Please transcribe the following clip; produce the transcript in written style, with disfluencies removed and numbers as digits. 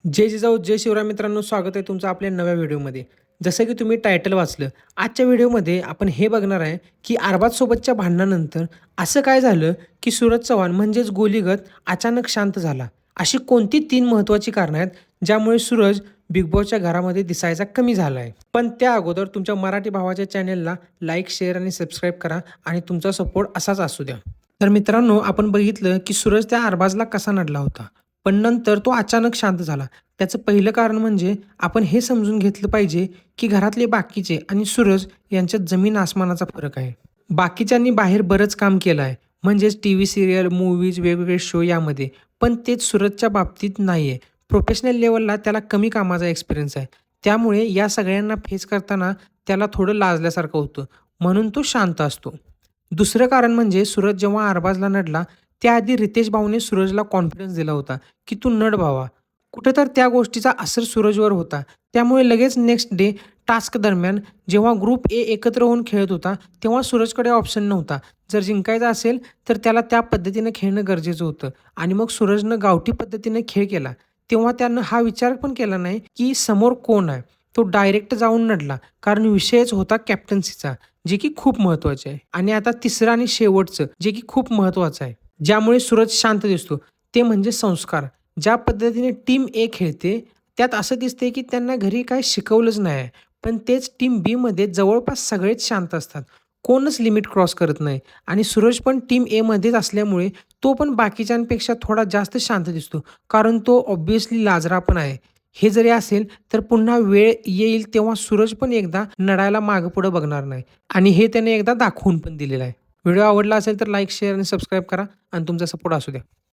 जय जिजाऊ जय शिवराय मित्रांनो, स्वागत आहे तुमचं आपल्या नव्या व्हिडिओमध्ये. जसं की तुम्ही टायटल वाचलं, आजच्या व्हिडिओमध्ये आपण हे बघणार आहे की अरबाजसोबतच्या भांडणानंतर असं काय झालं की सूरज चव्हाण म्हणजेच गोलीगत अचानक शांत झाला. अशी कोणती 3 महत्त्वाची कारणं आहेत ज्यामुळे सूरज बिग बॉसच्या घरामध्ये दिसायचा कमी झाला आहे. पण त्या अगोदर तुमच्या मराठी भावाच्या चॅनेलला लाईक, शेअर आणि सबस्क्राईब करा आणि तुमचा सपोर्ट असाच असू द्या. तर मित्रांनो, आपण बघितलं की सूरज त्या अरबाजला कसा नडला होता. पण नंतर तो अचानक शांत झाला. त्याचं पहिलं कारण म्हणजे आपण हे समजून घेतलं पाहिजे की घरातले बाकीचे आणि सूरज यांच्यात जमीन आसमानाचा फरक आहे. बाकीच्यांनी बाहेर बरंच काम केलं आहे, म्हणजेच टीव्ही सीरियल, मूव्हीज, वेगवेगळे शो यामध्ये. पण तेच सूरजच्या बाबतीत नाही आहे. प्रोफेशनल लेव्हलला त्याला कमी कामाचा एक्सपिरियन्स आहे. त्यामुळे या सगळ्यांना फेस करताना त्याला थोडं लाजल्यासारखं होतं. म्हणून तो शांत असतो. दुसरं कारण म्हणजे सूरज जेव्हा अरबाजला नडला, त्याआधी रितेश भाऊने सूरजला कॉन्फिडन्स दिला होता की तू नड भावा. कुठेतर त्या गोष्टीचा असर सूरजवर होता. त्यामुळे लगेच नेक्स्ट डे टास्क दरम्यान जेव्हा ग्रुप ए एकत्र होऊन खेळत होता, तेव्हा सूरजकडे ऑप्शन नव्हता. जर जिंकायचं असेल तर त्याला त्या पद्धतीनं खेळणं गरजेचं होतं आणि मग सूरजनं गावठी पद्धतीनं खेळ केला. तेव्हा त्यानं हा विचार पण केला नाही की समोर कोण आहे. तो डायरेक्ट जाऊन नडला, कारण विषयच होता कॅप्टन्सीचा, जे की खूप महत्त्वाचे आहे. आणि आता तिसरं आणि शेवटचं, जे की खूप महत्त्वाचं आहे, ज्यामुळे सूरज शांत दिसतो, ते म्हणजे संस्कार. ज्या पद्धतीने टीम ए खेळते, त्यात असं दिसते की त्यांना घरी काही शिकवलंच नाही आहे. पण तेच टीम बीमध्ये जवळपास सगळेच शांत असतात. कोणच लिमिट क्रॉस करत नाही आणि सूरज पण टीम एमध्येच असल्यामुळे तो पण बाकीच्यांपेक्षा थोडा जास्त शांत दिसतो. कारण तो ऑब्व्हियसली लाजरा पण आहे. हे जरी असेल तर पुन्हा वेळ येईल तेव्हा सूरज पण एकदा नडायला मागेपुढे बघणार नाही आणि हे त्याने एकदा दाखवून पण दिलेलं आहे. व्हिडिओ आवडला असेल तर लाईक, शेअर आणि सबस्क्राईब करा आणि तुमचा सपोर्ट असू द्या.